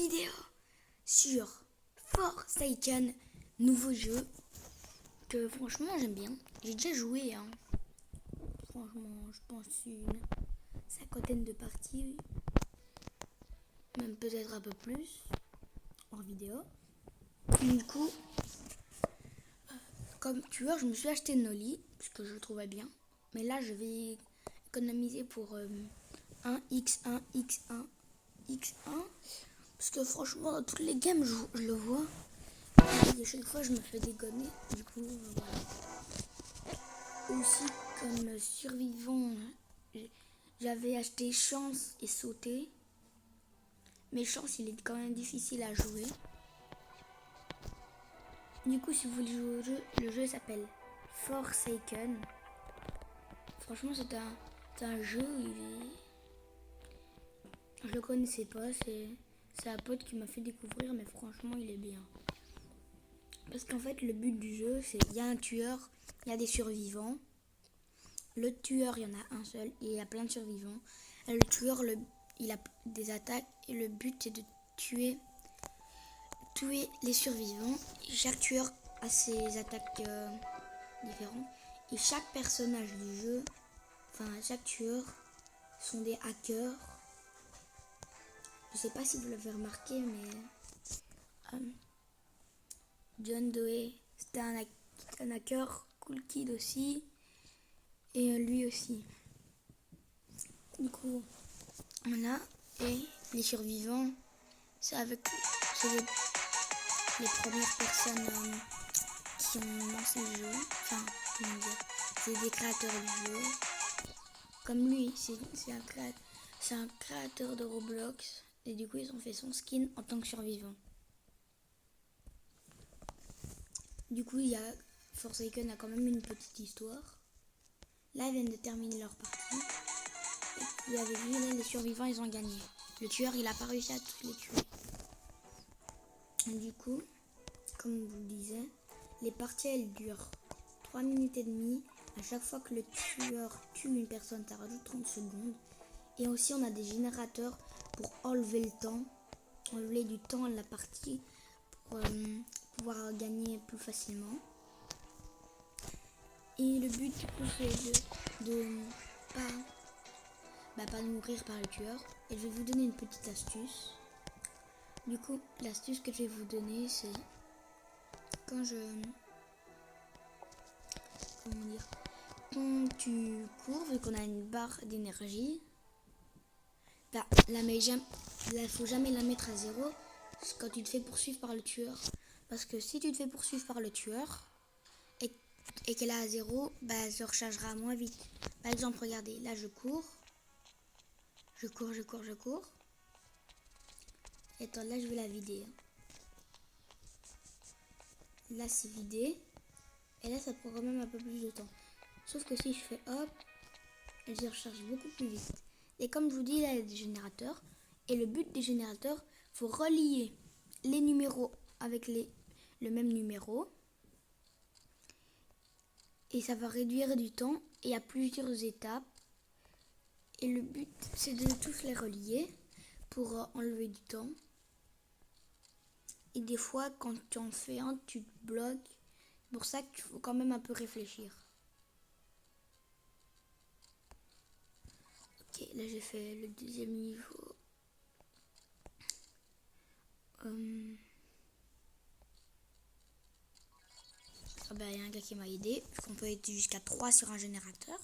vidéo sur Forsaken, nouveau jeu que franchement j'aime bien. J'ai déjà joué, hein. Franchement, je pense une cinquantaine de parties, même peut-être un peu plus en vidéo. Du coup, comme tueur, je me suis acheté Nolly parce que je le trouvais bien. Mais là, je vais économiser pour 1x1, x1, x1. Parce que franchement, dans toutes les games, je le vois. Et à chaque fois, je me fais dégonner. Du coup, voilà. Aussi, comme survivant, j'avais acheté chance et sauter. Mais chance, il est quand même difficile à jouer. Du coup, si vous voulez jouer au jeu, le jeu s'appelle Forsaken. Franchement, c'est un jeu, je le connaissais pas, c'est un pote qui m'a fait découvrir, mais franchement, il est bien. Parce qu'en fait, le but du jeu, c'est il y a un tueur, il y a des survivants. Le tueur, il y en a un seul, et il y a plein de survivants. Et le tueur, il a des attaques, et le but, c'est de tuer les survivants. Et chaque tueur a ses attaques différentes. Et chaque personnage du jeu, enfin, chaque tueur, sont des hackers. Je sais pas si vous l'avez remarqué, mais John Doe, c'était un hacker, Cool Kid aussi, et lui aussi. Du coup, voilà, et les survivants, c'est les premières personnes qui ont lancé le jeu, enfin, comment dire, c'est des créateurs du jeu. Comme lui, c'est un créateur de Roblox, et du coup, ils ont fait son skin en tant que survivant. Du coup, Forsaken a quand même une petite histoire. Là, ils viennent de terminer leur partie. Et vous avez vu, là, les survivants, ils ont gagné. Le tueur, il a pas réussi à tous les tuer. Et du coup, comme je vous le disais, les parties, elles durent 3 minutes et demie. À chaque fois que le tueur tue une personne, ça rajoute 30 secondes. Et aussi, on a des générateurs pour enlever le temps. Enlever du temps à la partie pour pouvoir gagner plus facilement. Et le but du coup c'est de pas mourir par le tueur. Et je vais vous donner une petite astuce. Du coup, l'astuce que je vais vous donner, c'est quand tu cours, vu qu'on a une barre d'énergie, faut jamais la mettre à 0 quand tu te fais poursuivre par le tueur. Parce que si tu te fais poursuivre par le tueur et qu'elle est à 0, elle se rechargera moins vite. Par exemple, regardez, là je cours. Je cours. Et attends, là je vais la vider. Là c'est vidé. Et là ça prend quand même un peu plus de temps. Sauf que si je fais hop, elle se recharge beaucoup plus vite. Et comme je vous dis, là il y a des générateurs. Et le but des générateurs, faut relier les numéros avec le même numéro. Et ça va réduire du temps. Et il y a plusieurs étapes. Et le but, c'est de tous les relier pour enlever du temps. Et des fois, quand tu en fais un, tu te bloques. C'est pour ça qu'il faut quand même un peu réfléchir. Ok, là j'ai fait le deuxième niveau. Il y a un gars qui m'a aidé. On peut être jusqu'à 3 sur un générateur.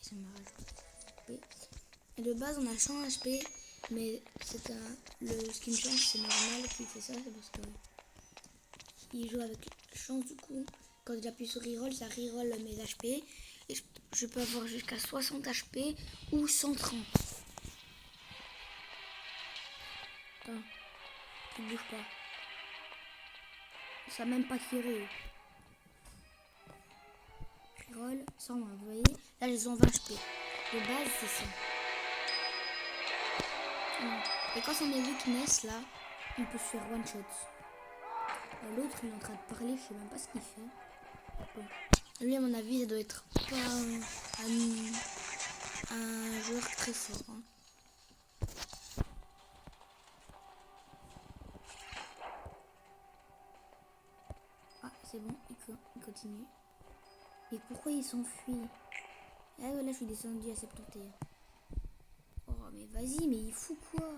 Ça m'a rajouté. Et de base, on a 100 HP, mais ce qui me change, c'est normal qu'il fait ça, c'est parce que il joue avec chance. Du coup, quand j'appuie sur reroll, ça reroll mes HP, et je peux avoir jusqu'à 60 HP ou 130. Attends, tu bouges pas. Ça n'a même pas tiré. Reroll, 120, vous voyez. Là, j'ai 120 HP. De base, c'est ça. Et quand c'est mes weakness, là, on peut se faire one shot. L'autre, il est en train de parler, je sais même pas ce qu'il fait. Bon. Lui, à mon avis, ça doit être pas un joueur très fort. Hein. Ah, c'est bon, il continue. Et pourquoi il s'enfuit? Ah ouais, là je suis descendu à 71. Oh mais vas-y, mais il fout quoi?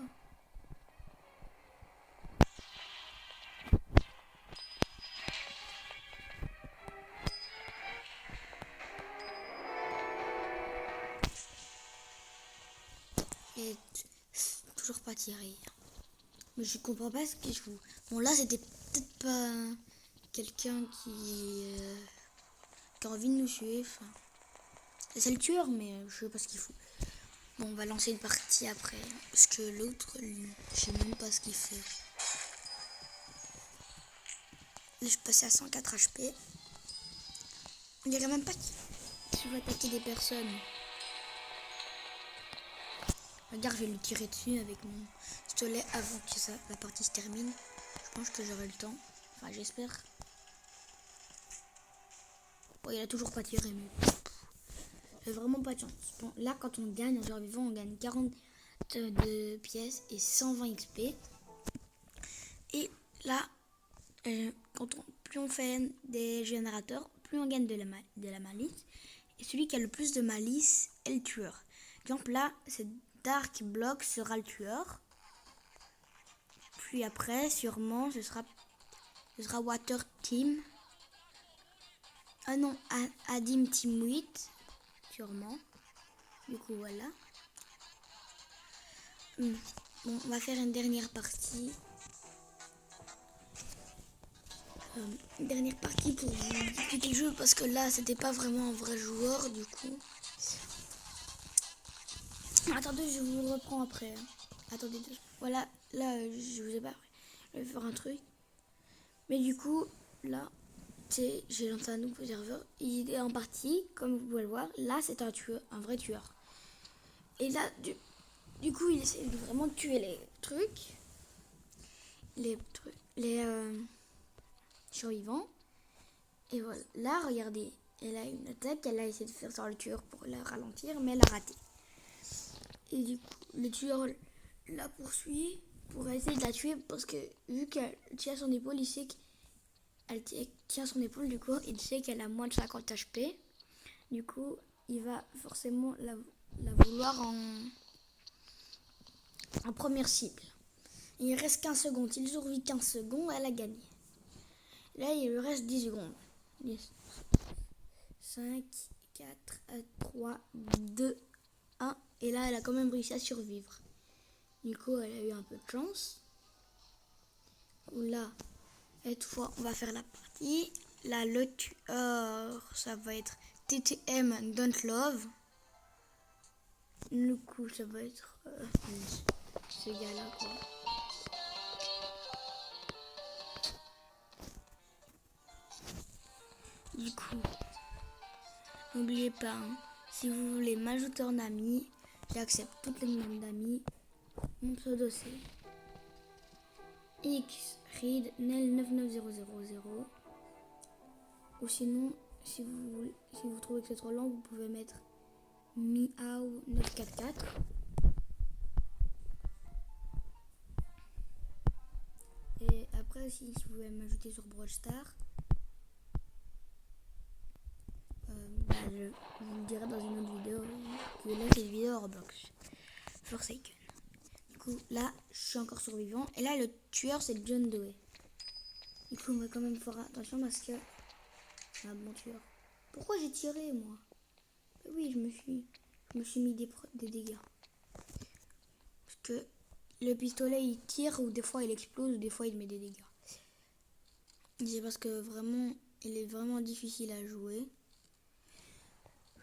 Et toujours pas tiré. Mais je comprends pas ce qu'il joue. Bon là c'était peut-être pas quelqu'un qui a envie de nous tuer. Enfin, c'est le tueur, mais je sais pas ce qu'il fout. Bon, on va lancer une partie après. Parce que l'autre, je sais même pas ce qu'il fait. Là, je passais à 104 HP. On dirait même pas que tu vas attaquer des personnes. Regarde, je vais lui tirer dessus avec mon pistolet avant que la partie se termine. Je pense que j'aurai le temps. Enfin, j'espère. Bon, il a toujours pas tiré, mais j'ai vraiment pas de chance. Bon, là, quand on gagne en joueur vivant, on gagne 42 pièces et 120 XP. Et là, plus on fait des générateurs, plus on gagne de la malice. Et celui qui a le plus de malice est le tueur. Par exemple, là, c'est Dark Block sera le tueur. Puis après, sûrement, ce sera Water Team. Ah non, Adim Team 8. Sûrement. Du coup, voilà. Bon, on va faire une dernière partie. Une dernière partie pour vous expliquer le jeu parce que là, c'était pas vraiment un vrai joueur, du coup. Attendez, je vous reprends après. Attendez, voilà, là, je vous ai pas. Je vais faire un truc. Mais du coup, là, j'ai lancé un nouveau serveur. Il est en partie, comme vous pouvez le voir. Là, c'est un tueur, un vrai tueur. Et là, du coup, il essaie de vraiment tuer les survivants. Et voilà, là, regardez, elle a une attaque, elle a essayé de faire sur le tueur pour la ralentir, mais elle a raté. Et du coup, le tueur la poursuit pour essayer de la tuer parce que vu qu'elle tient son épaule, il sait qu'elle tient son épaule, du coup, il sait qu'elle a moins de 50 HP. Du coup, il va forcément la vouloir en première cible. Il reste 15 secondes. Il survit 15 secondes, elle a gagné. Là, il lui reste 10 secondes. 10, 5, 4, 3, 2, 1. Et là, elle a quand même réussi à survivre. Du coup, elle a eu un peu de chance. Là, cette fois, on va faire la partie. Là, le tueur, ça va être TTM Don't Love. Du coup, ça va être ce gars-là, quoi. Du coup, n'oubliez pas, hein, si vous voulez m'ajouter en ami, j'accepte toutes les demandes d'amis. Mon pseudo c'est xreadnel99000. Ou sinon, si vous trouvez que c'est trop long, vous pouvez mettre miaou944. Et après aussi, si vous voulez m'ajouter sur Brawl Stars, je vous le dirai dans une autre vidéo que là c'est une vidéo Roblox Forsaken. Du coup là je suis encore survivant et là le tueur c'est John Doe. Du coup on va quand même faire attention parce que c'est un bon tueur. Pourquoi j'ai tiré moi? Oui, je me suis mis des dégâts. Parce que le pistolet il tire ou des fois il explose ou des fois il met des dégâts. C'est parce que vraiment il est vraiment difficile à jouer.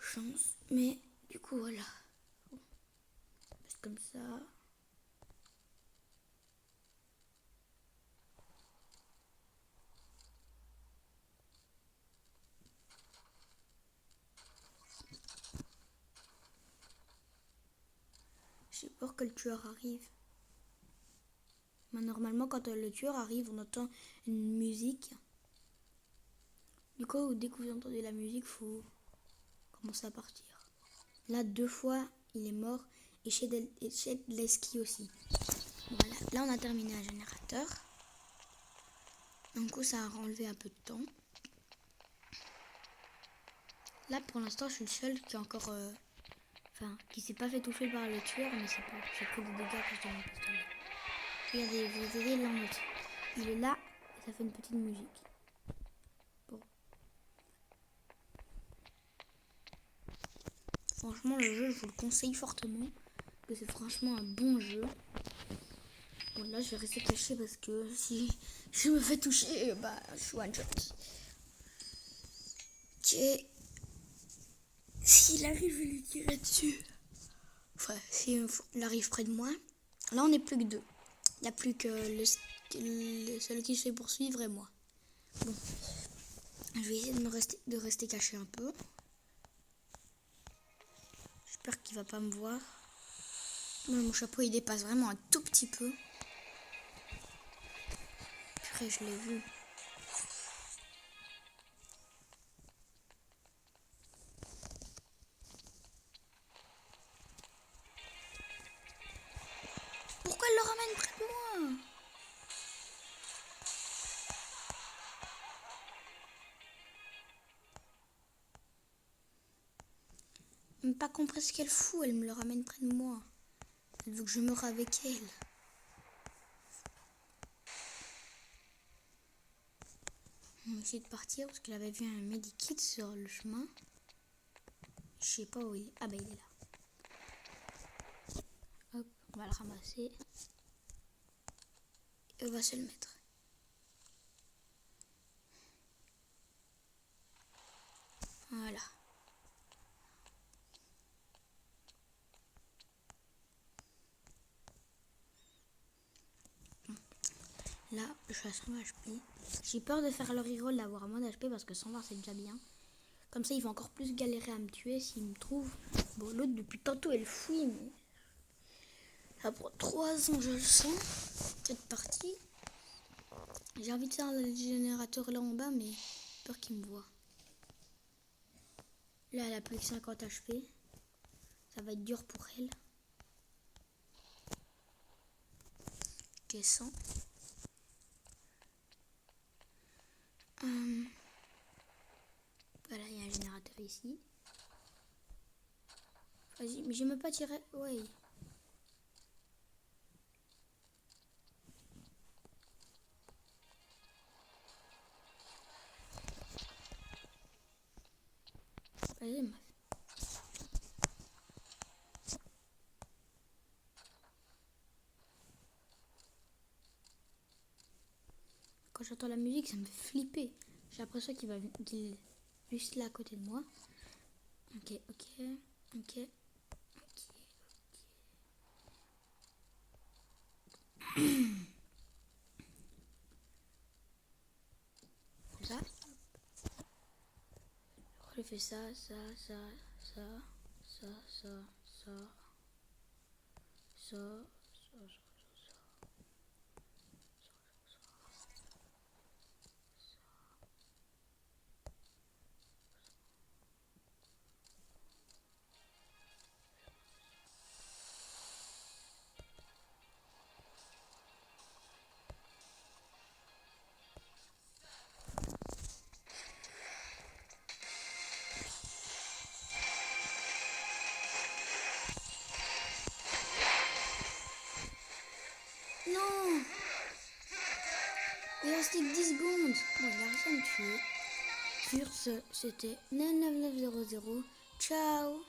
Chance, mais du coup voilà. C'est comme ça. J'ai peur que le tueur arrive. Mais normalement, quand le tueur arrive, on entend une musique. Du coup, dès que vous entendez la musique, faut commencer à partir. Là, 2 fois, il est mort. Et Shedleski aussi. Voilà, là on a terminé un générateur. Du coup, ça a enlevé un peu de temps. Là, pour l'instant, je suis le seul qui est encore... qui s'est pas fait toucher par le tueur, mais c'est pas... J'ai pris des dégâts à cause de mon pistolet. Regardez, vous voyez, là, il est là, et ça fait une petite musique. Bon. Franchement, le jeu, je vous le conseille fortement. Que c'est franchement un bon jeu. Bon, là, je vais rester caché parce que si je me fais toucher, bah, je suis one shot. Ok. S'il arrive, je vais lui tirer dessus. Enfin, s'il arrive près de moi. Là, on n'est plus que 2. Il n'y a plus que celui qui se fait poursuivre et moi. Bon. Je vais essayer de rester caché un peu. J'espère qu'il va pas me voir. Moi, mon chapeau, il dépasse vraiment un tout petit peu. Après, je l'ai vu. Pourquoi elle le ramène près de moi? Même pas compris ce qu'elle fout, elle me le ramène près de moi. Elle veut que je meure avec elle. On va essayer de partir parce qu'elle avait vu un medikit sur le chemin. Je sais pas où il est. Ah bah il est là. Hop, on va le ramasser. Et on va se le mettre. Voilà. Là, je suis à 120 HP. J'ai peur de faire le reroll d'avoir moins d'HP parce que 120 c'est déjà bien. Comme ça, il va encore plus galérer à me tuer s'il me trouve. Bon, l'autre, depuis tantôt, elle fouille, mais... Ça prend 3 ans, je le sens, cette partie. J'ai envie de faire le générateur là en bas, mais peur qu'il me voit. Là, elle a plus que 50 HP. Ça va être dur pour elle. Ok, 100. Voilà, il y a un générateur ici. Vas-y, mais j'ai même pas tiré. Ouais. Vas-y, meuf. Quand j'entends la musique, ça me fait flipper. J'ai l'impression qu'il est juste là à côté de moi. Ok, ok, ok, ok. Comme ça. Je fais ça, ça, ça, ça, ça, ça, ça, ça, ça, ça. Non! Il restait que 10 secondes. Bon, il a réussi à me tuer. Sur ce, c'était 99900. Ciao!